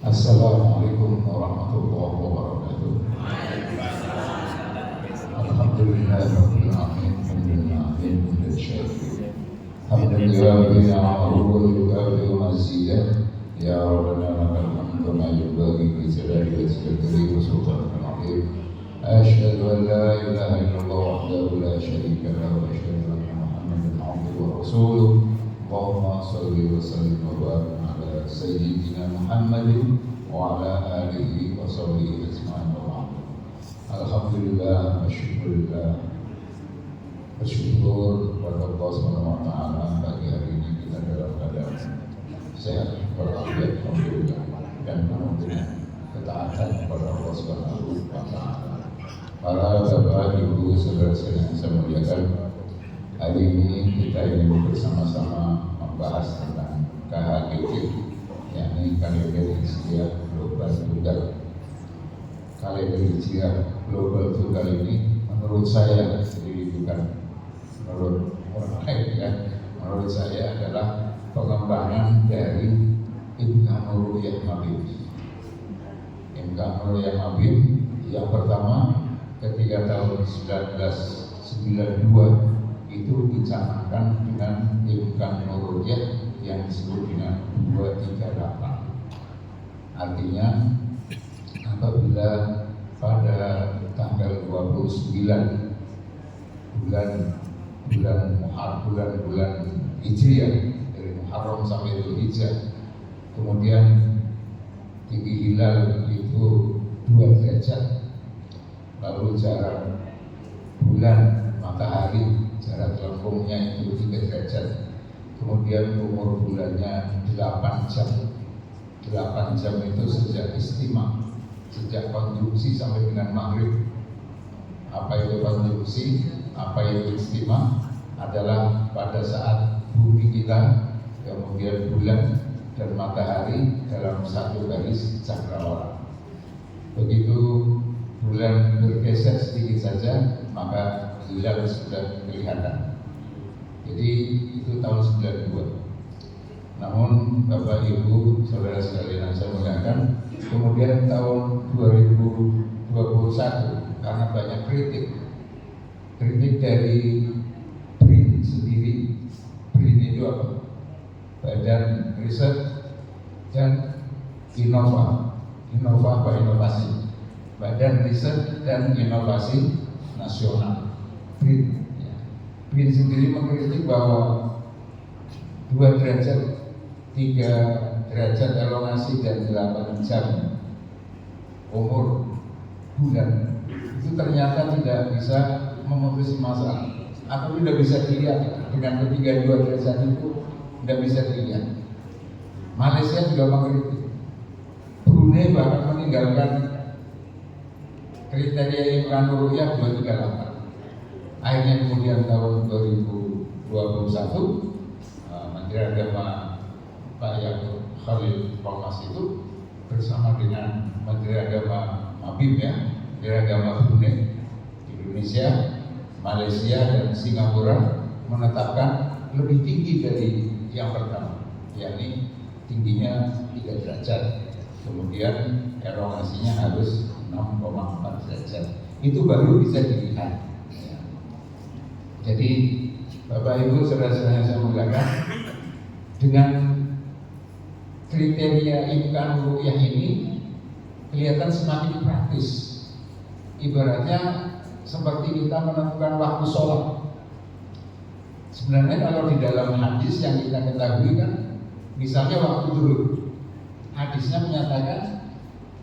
Assalamualaikum warahmatullahi wabarakatuh. Alhamdulillahirabbil alamin. Hamdan syakirin. Hamdan yuwafi ni'amahu wa yukafi mazidah. Ya Rabbana lakal hamdu ma yanbaghi li jalali wajhikal karim wa sultanikal azim. Asyhadu an la ilaha illallah wahdahu la syarika lahu wa asyhadu anna Muhammadan abduhu wa rasuluh. Allahumma shalli wa sallim wa barik ala sayyidina Muhammadin wa ala alihi wa sahbihi ajma'in. Alhamdulillah wa syukurillah. Bersyukur kepada Allah Subhanahu wa taala pagi hari ini kita dalam keadaan sehat walafiat, alhamdulillah, dan penuh dengan ketaatan kepada Allah Subhanahu wa taala. Para bapak, ibu, saudara-saudara yang saya muliakan, hari ini kita ingin bersama-sama membahas tentang KHGG, yakni kalender hijriah global tunggal. Kalender hijriah global tunggal ini menurut saya, jadi bukan menurut orang lain ya, menurut saya adalah pengembangan dari Imkan Nurul Mabib. Imkan Nurul Mabib yang pertama ketika tahun 1992 itu dicanangkan dengan Imkan Nurul yang disebut dengan 238. Artinya apabila pada tanggal 29 bulan Hijriah, dari Muharram sampai Dzulhijjah, kemudian tinggi hilal itu 2 derajat, lalu jarak bulan matahari, jarak lengkungnya itu 3 derajat, kemudian umur bulannya 8 jam. 8 jam itu sejak istimah, sejak konjungsi sampai dengan maghrib. Apa itu konjungsi, apa itu istimah? Adalah pada saat bumi kita, kemudian bulan dan matahari dalam satu garis cakrawala. Begitu bulan bergeser sedikit saja, maka hilal sudah kelihatan. Jadi itu tahun 92. Namun Bapak Ibu saudara sekalian yang saya muliakan, kemudian tahun 2021 karena banyak kritik dari BRIN sendiri. BRIN itu apa? Badan Riset dan Inovasi, Badan Riset dan Inovasi Nasional, BRIN. BRIN sendiri mengkritik bahwa 2 derajat, 3 derajat elongasi dan 8 jam umur bulan itu ternyata tidak bisa memutus masalah, atau tidak bisa dilihat dengan ketiga 2 derajat itu tidak bisa dilihat. Malaysia juga mengkritik, Brunei bahkan meninggalkan kriteria Imkan Nurul 238. Akhirnya kemudian tahun 2021 Menteri Agama Pak Yakut Khalil Palmas itu bersama dengan Menteri Agama Mabib Menteri Agama Brunei, Indonesia, Malaysia dan Singapura menetapkan lebih tinggi dari yang pertama, yakni tingginya 3 derajat, kemudian elongasinya harus 6,4 derajat. Itu baru bisa dilihat. Jadi Bapak Ibu saudara-saudara yang saya muliakan, dengan kriteria Imkan Nurul ini kelihatan semakin praktis. Ibaratnya seperti kita menentukan waktu sholat. Sebenarnya kalau di dalam hadis yang kita ketahui kan, misalnya waktu zuhur, hadisnya menyatakan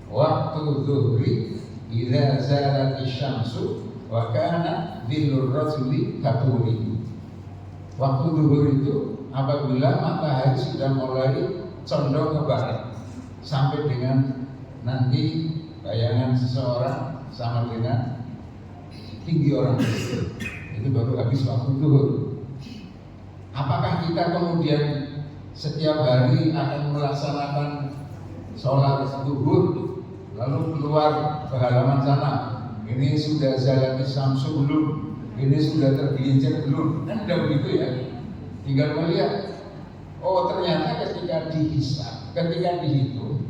waktu zuhri idza zalat asy-syamsu wa kana dhillur rajuli katuri. Waktu zuhur itu apabila matahari sudah mulai condong ke barat sampai dengan nanti bayangan seseorang sama dengan tinggi orang itu baru habis waktu zuhur. Apakah kita kemudian setiap hari akan melaksanakan sholat zuhur lalu keluar ke halaman sana, ini sudah zalati syamsu belum, ini sudah tergelincir belum? Kan tidak begitu ya. Tinggal melihat, oh ternyata ketika dihisab, ketika dihitung,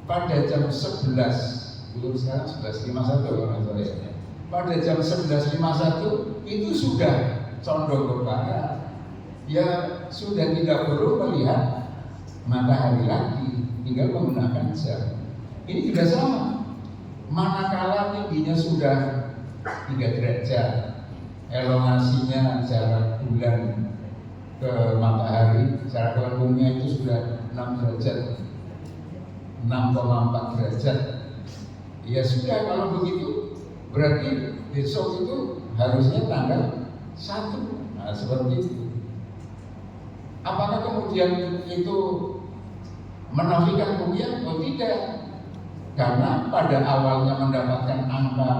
pada jam 11, belum sekarang 11.51 kalau nggak salah ya. Pada jam 11.51 itu sudah condong ke barat, ya sudah tidak perlu melihat matahari lagi, tinggal menggunakan jam. Ini juga sama. Manakala tingginya sudah 3 derajat, elongasinya jarak bulan ke matahari, jarak lengkungnya itu sudah 6 derajat, 6,4 derajat. Ya sudah, kalau begitu berarti besok itu harusnya tanggal 1. Nah, seperti itu. Apakah kemudian itu menafikan ru'yah? Oh tidak. Karena pada awalnya mendapatkan angka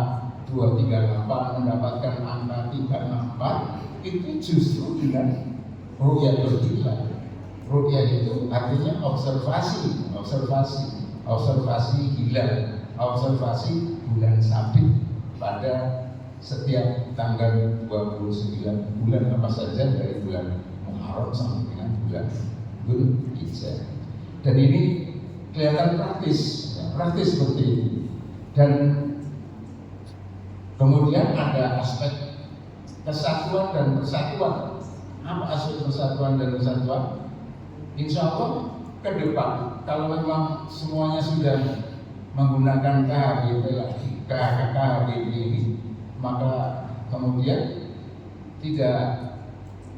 238, mendapatkan angka 364, itu justru dengan ru'yah hilal. Ru'yah itu artinya observasi hilal, observasi bulan sabit pada setiap tanggal 29 bulan apa saja dari bulan Muharram sampai dengan bulan Dzulhijjah. Dan ini kelihatan praktis seperti ini. Dan kemudian ada aspek kesatuan dan persatuan. Apa aspek persatuan dan persatuan? Insya Allah ke depan, kalau memang semuanya sudah menggunakan KHBP ini, maka kemudian tidak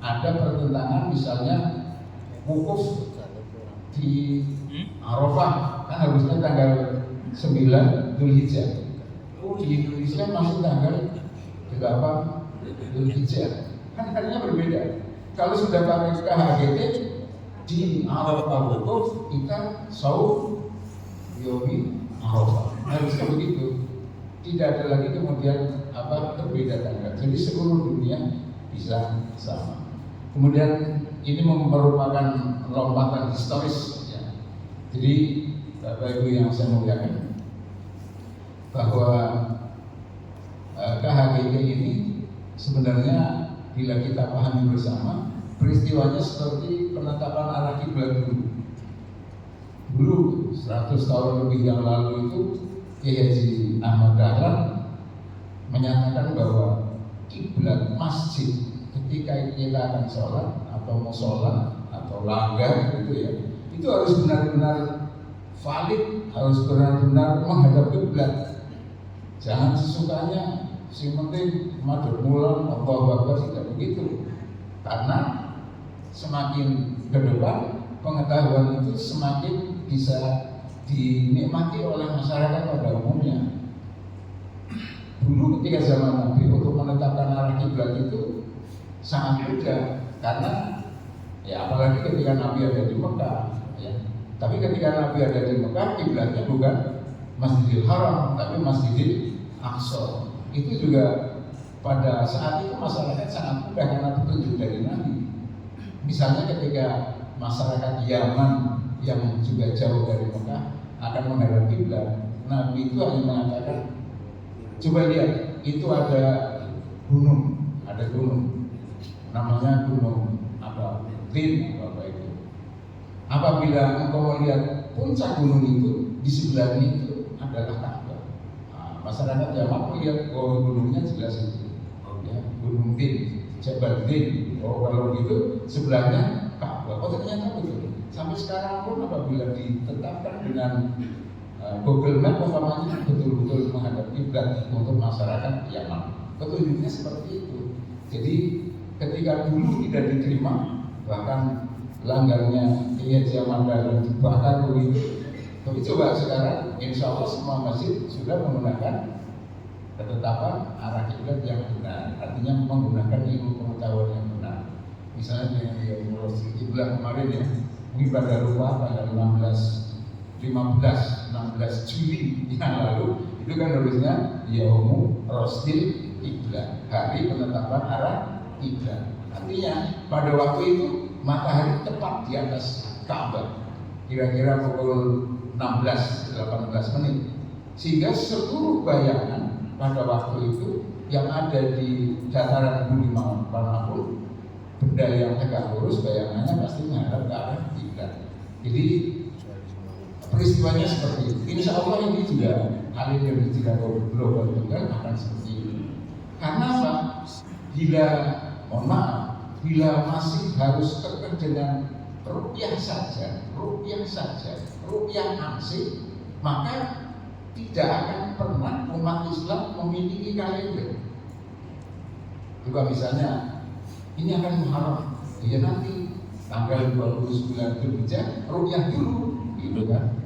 ada pertentangan, misalnya wukuf di Arafah kan harusnya tanggal 9 Dzulhijjah. Di Indonesia masih tanggal 8 Dzulhijjah. Kan harinya berbeda. Kalau sudah pakai KHGT di Arafah wukuf, kita saum yomi Arafah. Harusnya begitu. Tidak ada lagi kemudian berbeda tanggal. Jadi seluruh dunia bisa sama. Kemudian ini merupakan lompatan historis ya. Jadi Bapak Ibu yang saya muliakan, bahwa KHGG ini sebenarnya bila kita pahami bersama, peristiwanya seperti penetapan arah kiblat dulu 100 tahun lebih yang lalu itu. Kiai Haji Ahmad Dahlan menyatakan bahwa kiblat masjid ketika kita akan sholat atau musola atau langgar gitu ya, itu harus benar-benar valid, harus benar-benar menghadap kiblat. Jangan sesukanya, si penting madhep mulan, Allahu Akbar, tidak begitu. Karena semakin ke depan pengetahuan itu semakin bisa dinikmati oleh masyarakat pada umumnya. Dulu ketika zaman Nabi untuk menetapkan arah kiblat itu sangat mudah, karena ya apalagi ketika Nabi ada di Mekah ya. Tapi ketika Nabi ada di Mekah, kiblatnya bukan Masjidil Haram tapi Masjidil Aqsa. Itu juga pada saat itu masyarakat sangat mudah karena petunjuk dari Nabi. Misalnya ketika masyarakat Yaman yang juga jauh dari Mekah akan menghadap kiblat, Nabi itu hanya mengatakan, coba lihat, itu ada gunung namanya gunung Tin apa itu. Apabila engkau melihat puncak gunung itu, di sebelahnya itu adalah Ka'bah. Nah, masyarakat Yaman melihat gunungnya jelas itu, ya, gunung Tin, Jabal Tin. Oh kalau gitu sebelahnya Ka'bah. Oh ternyata betul. Sampai sekarang pun apabila ditetapkan dengan Google Map umpamanya betul-betul menghadap kiblat untuk masyarakat Yaman, petunjuknya seperti itu. Jadi ketika dulu tidak diterima, bahkan langgarnya Kiai Haji Ahmad Dahlan dibakar begitu. Tapi coba sekarang, insya Allah semua masjid sudah menggunakan ketetapan arah kiblat yang benar, artinya menggunakan ilmu pengetahuan yang benar. Misalnya dengan yang Rasul Kiblat kemarin ya, mungkin pada lupa tanggal 16 Juli yang lalu itu kan harusnya Yaumu Rostil Kiblat, hari penetapan arah kiblat. Artinya pada waktu itu matahari tepat di atas Ka'bah, kira-kira pukul 16-18 menit, sehingga seluruh bayangan pada waktu itu yang ada di dataran bumi manapun, benda yang tegak lurus bayangannya pasti menghadap ke arah kiblat. Jadi peristiwanya seperti itu. Insya Allah ini juga kalender global juga akan seperti ini. Karena apa? Bila, mohon maaf, bila masih harus tekan dengan rupiah saja, rupiah asing, maka tidak akan pernah umat Islam memiliki kalender. Juga misalnya, ini akan Muharram, ya nanti tanggal 29 Dzulhijjah rupiah dulu, gitu kan?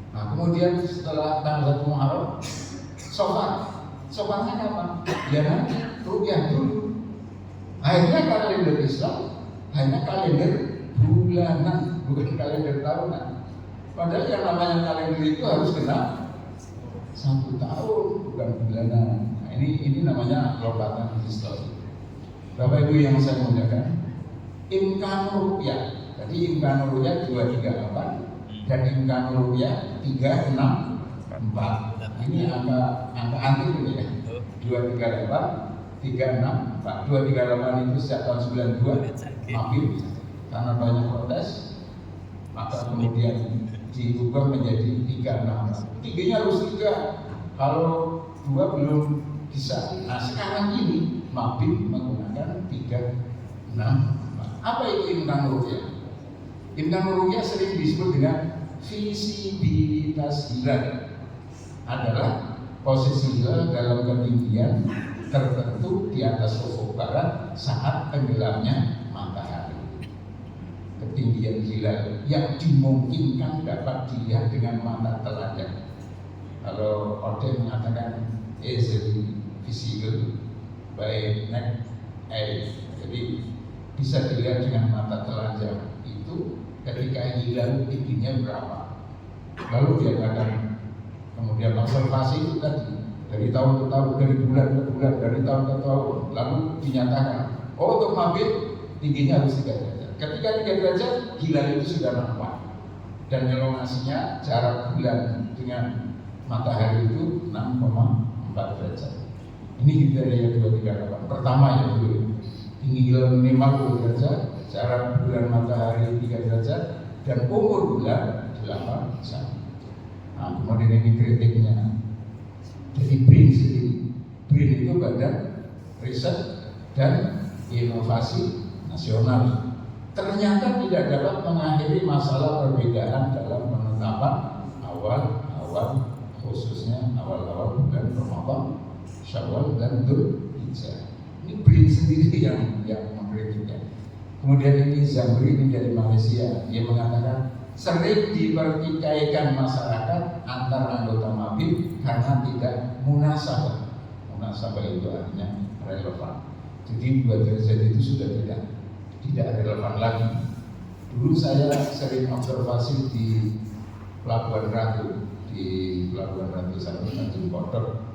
Nah, kemudian setelah tanggal 1 Muharram, Sofarnya kapan? Ya nanti rupiah dulu. Akhirnya kalender Islam hanya kalender bulanan, bukan kalender tahunan. Padahal yang namanya kalender itu harus genap 1 tahun, bukan bulanan. Nah, ini namanya lompatan histori. Bapak Ibu yang saya muliakan, imkan rupiah. Jadi imkan rupiah 238 dan imkan rupiah 364. Ini angka antik ini ya. 238, 364. 238 itu sejak tahun 92 hampir karena banyak protes, maka kemudian diubah menjadi 364. Tiganya harus 3. Kalau 2 belum bisa. Nah sekarang ini Mabim menggunakan 364. Apa itu imkan rupiah? Imkan rupiah sering disebut dengan visibilitas hilal. Adalah posisi hilal dalam ketinggian tertentu di atas ufuk barat saat tenggelamnya matahari. Ketinggian hilal yang dimungkinkan dapat dilihat dengan mata telanjang. Kalau Orde mengatakan easily visible by naked eye, jadi bisa dilihat dengan mata telanjang itu ketika hilal tingginya berapa. Lalu dia akan kemudian observasi itu tadi dari tahun ke tahun, dari bulan ke bulan, dari tahun ke tahun, lalu dinyatakan, oh untuk Mabit tingginya harus 3 derajat. Ketika 3 derajat, hilal itu sudah nampak dan elongasinya jarak bulan dengan matahari itu 6,4 derajat. Ini kriteria 238. Pertama ya dulu, tinggi hilal minimal 2 derajat, jarak bulan matahari 3 derajat, dan umur bulan 8 jam. Nah, kemudian ini kritiknya. Jadi BRIN sendiri, BRIN itu Badan Riset dan Inovasi Nasional. Ternyata tidak dapat mengakhiri masalah perbedaan dalam penetapan awal khususnya awal bulan Ramadan, Syawal dan Dzulhijjah. Ini BRIN sendiri yang mengkritiknya. Kemudian ini Zamri ini dari Malaysia, dia mengatakan sering dipertikaikan masyarakat antar anggota Mabim karena tidak munasabah. Munasabah itu artinya relevan. Jadi 2 derajat itu sudah tidak relevan lagi. Dulu saya sering observasi di Pelabuhan Ratu, satu Tanjung Kodok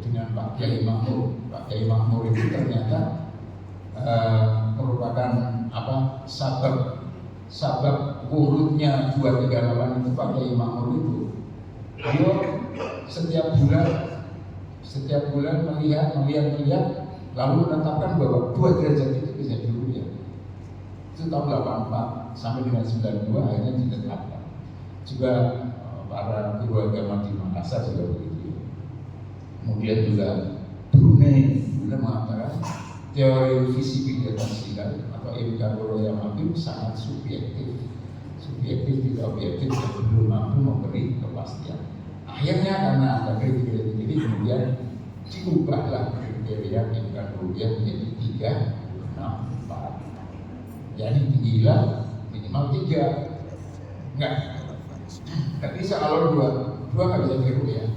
dengan Pak Kiai Makmur. Pak Kiai Makmur itu ternyata merupakan sabab wurudnya 238 itu pakai Makmur itu. Dia setiap bulan melihat lalu menetapkan bahwa 2 derajat itu bisa dirupiah. Itu tahun 84 sampai dengan 92 akhirnya ditetapkan. Juga para guru agama di Makassar juga begitu. Kemudian juga Brunei mengatakan teori visibilitas hilal atau imkan ru'yah Mabim sangat subjektif tidak objektif dan belum mampu memberi kepastian. Akhirnya karena ada kriteria ini kemudian diubahlah kriteria imkan ru'yah menjadi 364. Jadi tinggi hilal minimal 3. Enggak bisa kalau 2 nggak bisa diru'yah.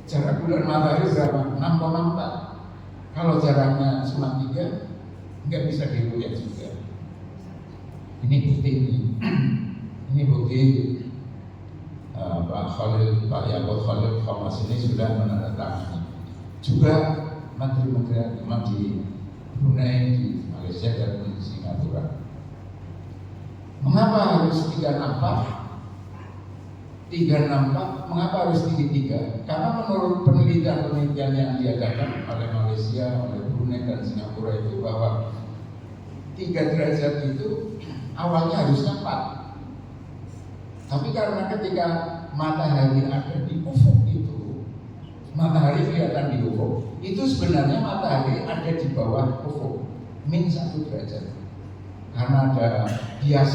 Jarak bulan matahari berapa? 6,4. Kalau jaraknya cuma 3, nggak bisa diru'yah juga. Ini bukti ini bukti Pak Yaakob Khalil Khamas ini sudah menandatangani. Juga menteri-menteri agama di Brunei, di Malaysia dan di Singapura. Mengapa harus 364, mengapa harus tinggi 3? Karena menurut penelitian yang diadakan oleh Malaysia, oleh Brunei dan Singapura itu bahwa 3 derajat itu awalnya harusnya 4. Tapi karena ketika matahari ada di ufuk itu, matahari kelihatan di ufuk, itu sebenarnya matahari ada di bawah ufuk, min 1 derajat. Karena ada bias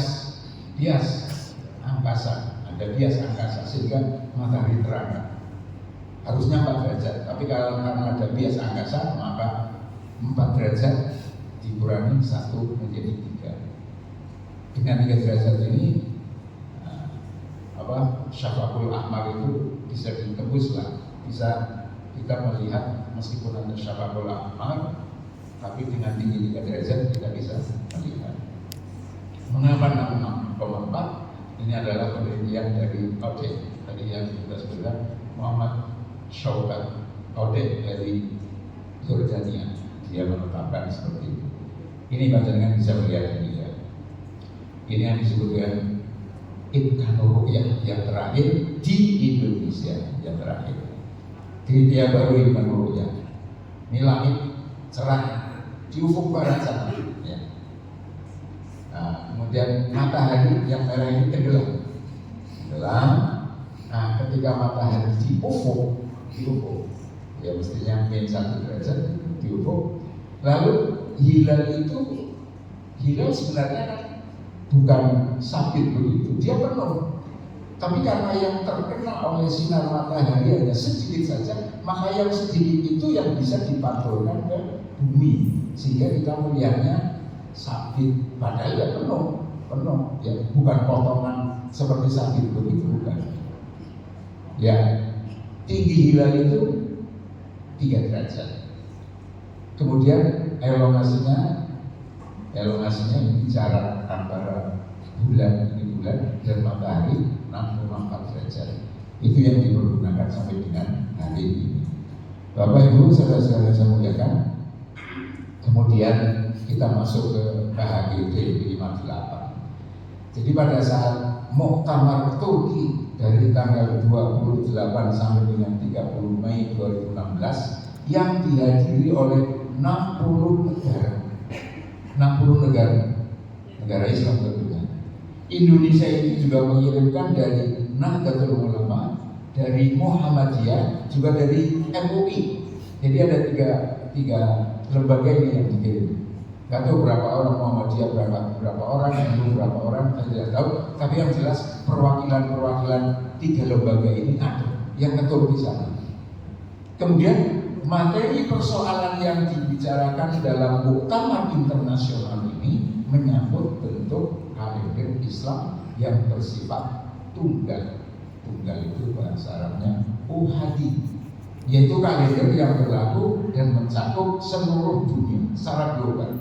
angkasa, sehingga matahari terang. Harusnya 4 derajat, tapi karena ada bias angkasa, maka 4 derajat dikurangi 1 menjadi 3. Dengan 3 derajat ini syafaqul ahmar itu bisa ditembus lah, bisa kita melihat meskipun ada syafaqul ahmar, tapi dengan tinggi 3 derajat kita bisa melihat. Mengapa 6,4? Ini adalah penelitian dari Audet, tadi yang kita sebutkan Muhammad Shaukat Audet dari Jordania. Dia menetapkan seperti itu. Ini panjenengan bisa melihat ini ya. Ini yang disebutkan Imkanul Ru'yah yang terakhir di Indonesia, yang terakhir. Kriteria baru Imkanul Ru'yah. Ini langit cerah di ufuk barat sana. Ya. Nah, kemudian matahari yang merah ini tenggelam. Nah, ketika matahari di ufuk, ya mestinya min 1 derajat di ufuk. Lalu hilal sebenarnya kan bukan sabit begitu, dia penuh. Tapi karena yang terkena oleh sinar matahari hanya sedikit saja, maka yang sedikit itu yang bisa dipantulkan ke bumi, sehingga kita melihatnya sabit. Padahal ya penuh, ya bukan potongan seperti sabit begitu, bukan. Ya, tinggi hilal itu 3 derajat. Kemudian elongasinya ini jarak antara bulan dan matahari 64 derajat. Itu yang dipergunakan sampai dengan hari ini. Bapak Ibu saudara-saudara saya muliakan. Kemudian kita masuk ke KHGD 58. Jadi pada saat Muktamar Turki dari tanggal 28 sampai dengan 30 Mei 2016 yang dihadiri oleh 60 negara Islam tentunya. Indonesia itu juga mengirimkan dari Nahdlatul Ulama, dari Muhammadiyah, juga dari MUI. Jadi ada tiga lembaga ini yang dikirim. Gak tahu berapa orang Muhammadiyah, berapa orang, MUI berapa orang, saya tidak tahu. Tapi yang jelas perwakilan 3 lembaga ini ada yang ketua di sana. Kemudian materi persoalan yang dibicarakan dalam muktamar internasional ini menyangkut bentuk kalender Islam yang bersifat tunggal. Tunggal itu bahasa Arabnya uhadi, yaitu kalender yang berlaku dan mencakup seluruh dunia secara global.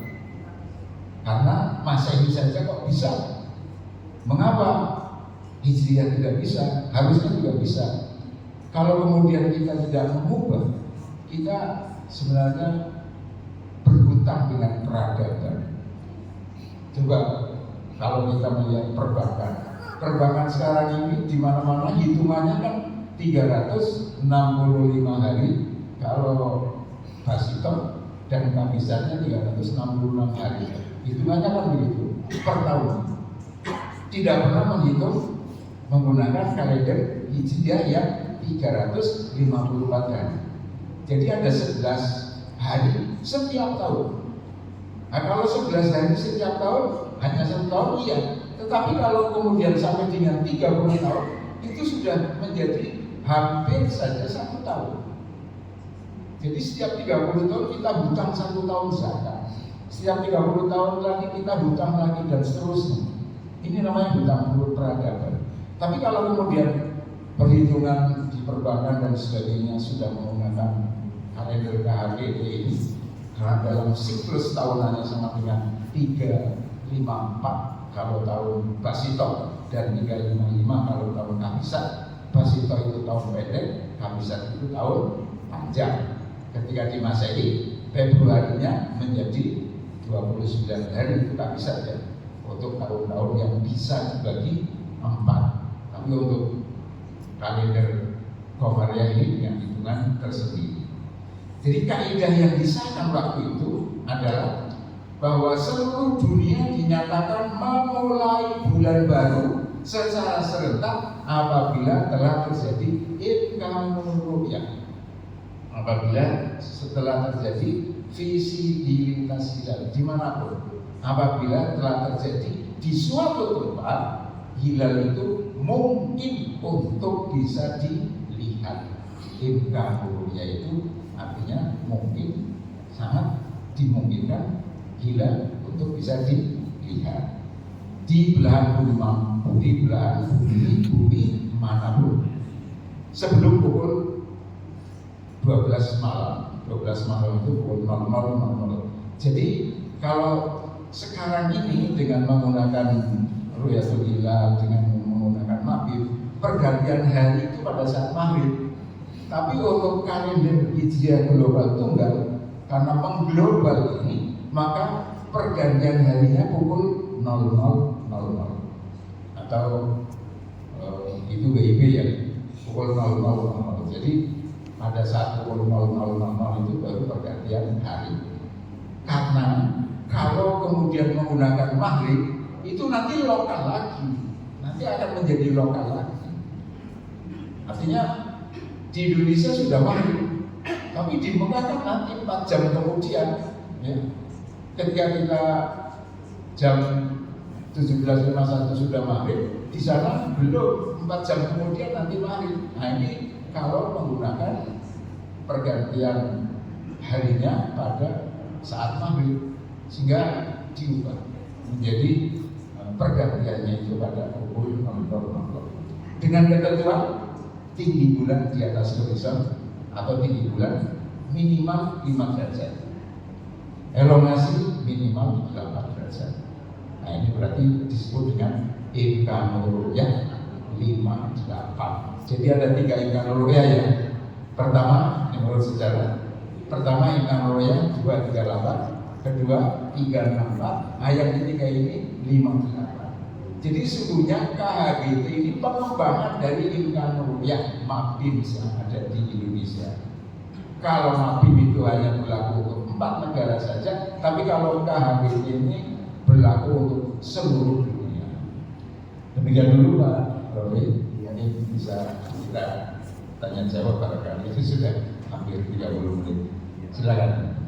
Karena Masehi saja kok bisa, mengapa Hijriah tidak bisa? Harusnya juga bisa. Kalau kemudian kita tidak mengubah, kita sebenarnya berhutang dengan peradaban. Coba kalau kita melihat perbankan sekarang ini di mana-mana hitungannya kan 365 hari, kalau Basito dan Kamisannya 366 hari. Hitungannya kan begitu per tahun. Tidak pernah menghitung menggunakan kalender Hijriah yang 354 hari. Jadi ada 11 hari setiap tahun. Nah, kalau 11 hari setiap tahun hanya 1 tahun, iya. Tetapi kalau kemudian sampai dengan 30 tahun, itu sudah menjadi hampir saja 1 tahun. Jadi setiap 30 tahun kita hutang 1 tahun zakat. Setiap 30 tahun lagi kita hutang lagi dan seterusnya. Ini namanya hutang peradaban. Tapi kalau kemudian perhitungan di perbankan dan sebagainya sudah menggunakan kalender KHGD ini, karena dalam siklus tahunannya sama dengan 354 kalau tahun Basito dan 355 kalau tahun Kamisat. Basito itu tahun pendek, Kamisat itu tahun panjang. Ketika di Masehi, Februarinya menjadi 29 hari, itu Kamisat ya, untuk tahun-tahun yang bisa dibagi 4. Tapi untuk kalender Komariah ini dengan hitungan tersendiri. Jadi kaidah yang disahkan waktu itu adalah bahwa seluruh dunia dinyatakan memulai bulan baru secara serentak apabila telah terjadi imkanul ru'yah. Apabila setelah terjadi visibilitas hilal dimanapun, apabila telah terjadi di suatu tempat, hilal itu mungkin untuk bisa dilihat. Imkanul ru'yah itu artinya mungkin, sangat dimungkinkan hilal untuk bisa dilihat di belahan bumi manapun sebelum pukul 12 malam. 12 malam itu pukul 00.00. Jadi kalau sekarang ini dengan menggunakan ru'yatul hilal, dengan menggunakan maghrib, pergantian hari itu pada saat maghrib. Tapi untuk kalender hijriah global tunggal, karena mengglobal ini, maka pergantian harinya pukul 00.00 atau itu WIB ya, pukul 00.00. Jadi pada saat pukul 00.00 itu baru pergantian hari. Karena kalau kemudian menggunakan maghrib itu nanti lokal lagi, nanti akan menjadi lokal lagi. Artinya di Indonesia sudah maghrib, tapi di Mekah kan nanti 4 jam kemudian, ya. Ketika kita jam 17.51 sudah maghrib, di sana belum, 4 jam kemudian nanti maghrib. Nah ini kalau menggunakan pergantian harinya pada saat maghrib, sehingga diubah menjadi pergantiannya itu pada pukul 00.00 dengan ketentuan tinggi bulan di atas horizon atau tinggi bulan minimal 5 derajat, elongasi minimal 8 derajat. Nah ini berarti disebut dengan imkanul ru'yah 58. Jadi ada 3 imkanul ru'yah ya. Pertama, menurut sejarah, pertama imkanul ru'yah 238, kedua 364, yang ketiga ini 58. Jadi sesungguhnya KHGT ini pengembangan dari imkanul ru'yah MABIM yang ada di Indonesia. Kalau MABIM itu hanya berlaku untuk 4 negara saja, tapi kalau KHGT ini berlaku untuk seluruh dunia. Demikian dulu Pak Roy, ini bisa kita tanya jawab barangkali itu sudah hampir 30 menit. Silakan.